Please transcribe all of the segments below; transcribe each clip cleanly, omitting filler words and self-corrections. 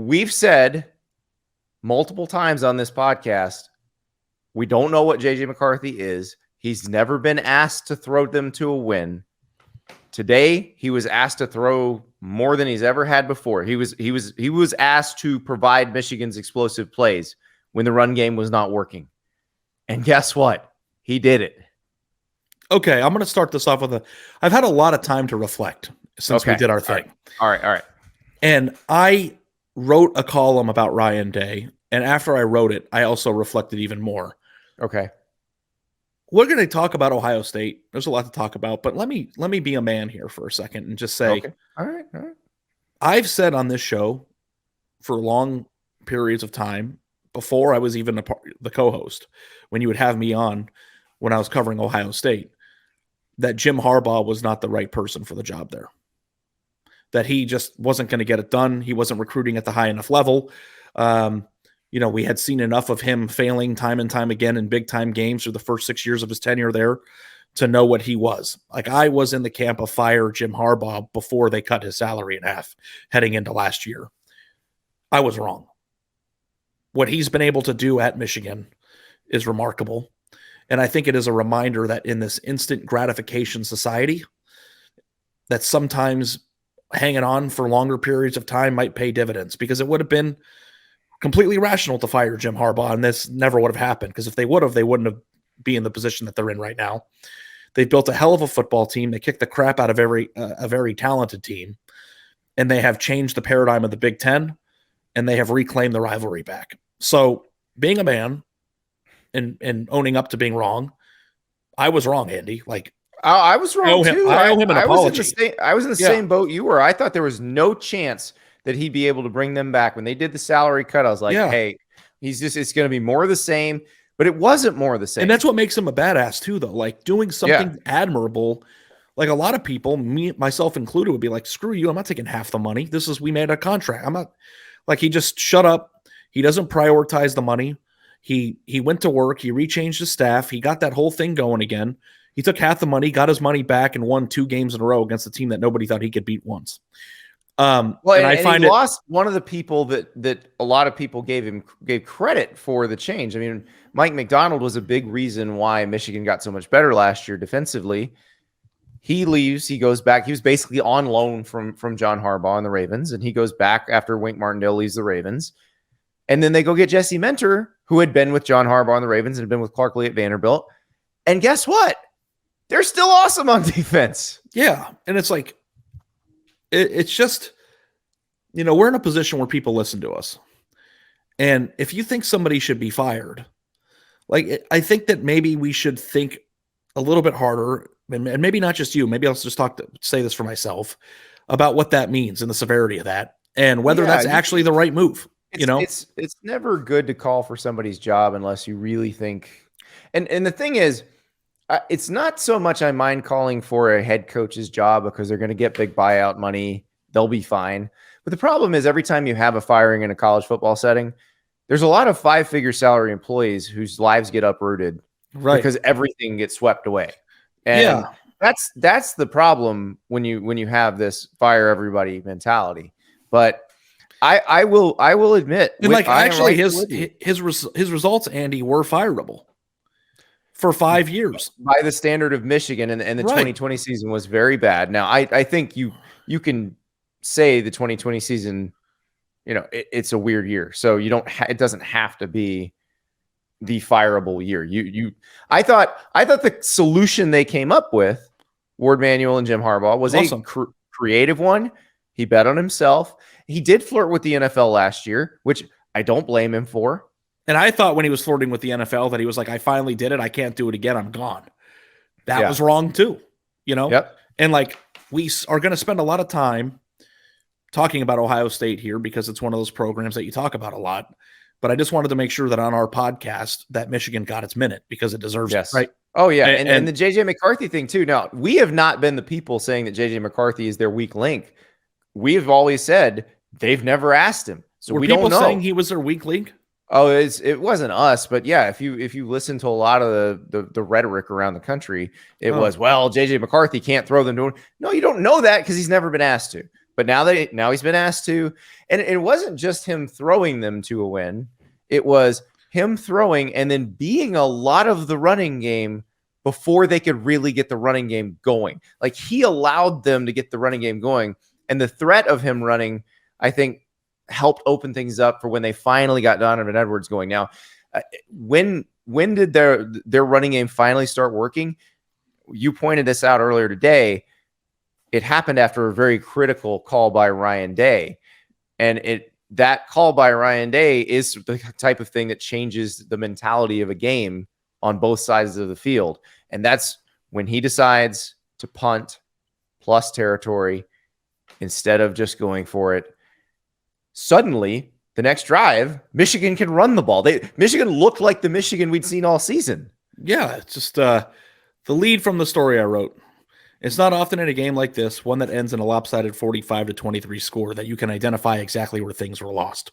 we've said multiple times on this podcast, we don't know what JJ McCarthy is. He's never been asked to throw them to a win. Today, he was asked to throw more than he's ever had before. He was asked to provide Michigan's explosive plays when the run game was not working. And guess what? He did it. Okay, I'm going to start this off with I've had a lot of time to reflect since we did our thing. All right. And I wrote a column about Ryan Day, and after I wrote it, I also reflected even more. Okay. We're going to talk about Ohio State. There's a lot to talk about, but let me be a man here for a second and just say, okay. All right. I've said on this show for long periods of time, before I was even the co-host, when you would have me on when I was covering Ohio State, that Jim Harbaugh was not the right person for the job there. That he just wasn't going to get it done. He wasn't recruiting at the high enough level. We had seen enough of him failing time and time again in big-time games through the first 6 years of his tenure there to know what he was. Like, I was in the camp of fire Jim Harbaugh before they cut his salary in half heading into last year. I was wrong. What he's been able to do at Michigan is remarkable. And I think it is a reminder that in this instant gratification society, that sometimes hanging on for longer periods of time might pay dividends, because it would have been completely rational to fire Jim Harbaugh, and this never would have happened, because if they would have, they wouldn't have been in the position that they're in right now. They've built a hell of a football team. They kicked the crap out of a very talented team, and they have changed the paradigm of the Big Ten, and they have reclaimed the rivalry back. So being a man and owning up to being wrong, I was wrong, Andy. Like, I was wrong too. I owe him an apology. I was in the same boat you were. I thought there was no chance that he'd be able to bring them back. When they did the salary cut, I was like, hey, it's going to be more of the same. But it wasn't more of the same. And that's what makes him a badass too, though. Like, doing something admirable. Like, a lot of people, myself included, would be like, screw you, I'm not taking half the money. We made a contract. I'm not. Like, he just shut up. He doesn't prioritize the money. He went to work. He rechanged his staff. He got that whole thing going again. He took half the money, got his money back, and won 2 games in a row against a team that nobody thought he could beat once. He lost one of the people that a lot of people gave credit for the change. I mean, Mike McDonald was a big reason why Michigan got so much better last year defensively. He leaves. He goes back. He was basically on loan from John Harbaugh and the Ravens, and he goes back after Wink Martindale leaves the Ravens. And then they go get Jesse Mentor, who had been with John Harbaugh and the Ravens and had been with Clark Lee at Vanderbilt. And guess what? They're still awesome on defense. Yeah. And it's like, it's just, we're in a position where people listen to us. And if you think somebody should be fired, like, I think that maybe we should think a little bit harder, and maybe not just you, maybe I'll just say this for myself, about what that means and the severity of that, and whether that's actually the right move. It's never good to call for somebody's job unless you really think. And the thing is, it's not so much I mind calling for a head coach's job because they're going to get big buyout money. They'll be fine. But the problem is, every time you have a firing in a college football setting, there's a lot of 5-figure salary employees whose lives get uprooted because everything gets swept away. And that's the problem when you have this fire everybody mentality. But I will admit, and like, actually his results, Andy, were fireable for 5 years by the standard of Michigan, and the 2020 season was very bad. Now I think you can say the 2020 season, it's a weird year, so it doesn't have to be the fireable year. I thought the solution they came up with, Ward Manuel and Jim Harbaugh, was awesome. A creative one. He bet on himself. He did flirt with the NFL last year, which I don't blame him for. And I thought when he was flirting with the NFL that he was like, I finally did it. I can't do it again. I'm gone. That was wrong too, Yep. And like, we are going to spend a lot of time talking about Ohio State here because it's one of those programs that you talk about a lot. But I just wanted to make sure that on our podcast that Michigan got its minute because it deserves it, right? Oh, yeah. And the JJ McCarthy thing too. Now, we have not been the people saying that JJ McCarthy is their weak link. We've always said they've never asked him. So we don't know. People saying he was their weak link? Oh, it wasn't us, but yeah, if you listen to a lot of the rhetoric around the country, it was, well, JJ McCarthy can't throw them to. No, you don't know that because he's never been asked to. But now he's been asked to, and it wasn't just him throwing them to a win. It was him throwing and then being a lot of the running game before they could really get the running game going. Like he allowed them to get the running game going, and the threat of him running, I think, helped open things up for when they finally got Donovan Edwards going. Now, when did their running game finally start working? You pointed this out earlier today. It happened after a very critical call by Ryan Day. And that call by Ryan Day is the type of thing that changes the mentality of a game on both sides of the field. And that's when he decides to punt plus territory instead of just going for it. Suddenly, the next drive, Michigan can run the ball. Michigan looked like the Michigan we'd seen all season. Yeah, it's just the lead from the story I wrote. It's not often in a game like this, one that ends in a lopsided 45-23 score, that you can identify exactly where things were lost.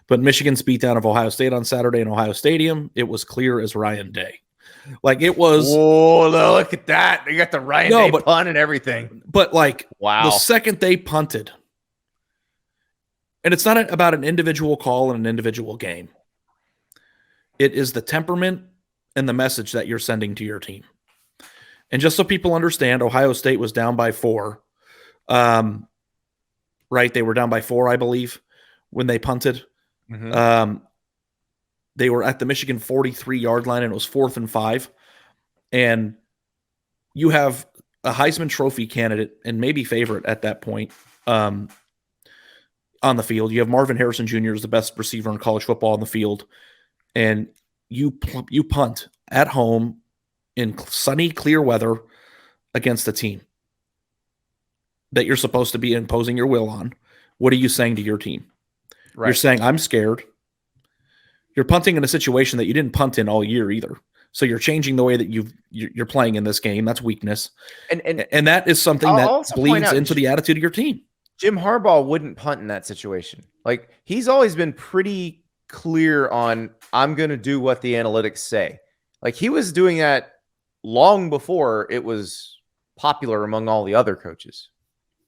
But Michigan's beatdown of Ohio State on Saturday in Ohio Stadium, it was clear as Ryan Day. Like it was. Oh, look at that! They got the Ryan Day punt and everything. But like, wow, the second they punted, and it's not about an individual call in an individual game. It is the temperament and the message that you're sending to your team. And just so people understand, Ohio State was down by 4. Right? They were down by 4, I believe, when they punted. Mm-hmm. They were at the Michigan 43-yard line, and it was 4th and 5. And you have a Heisman Trophy candidate and maybe favorite at that point on the field. You have Marvin Harrison Jr. as the best receiver in college football on the field. And you punt at home in sunny, clear weather against a team that you're supposed to be imposing your will on. What are you saying to your team? Right. You're saying, I'm scared. You're punting in a situation that you didn't punt in all year either. So you're changing the way that you're playing in this game. That's weakness. And that is something that bleeds into the attitude of your team. Jim Harbaugh wouldn't punt in that situation. Like, he's always been pretty clear on, I'm going to do what the analytics say. Like, he was doing that long before it was popular among all the other coaches.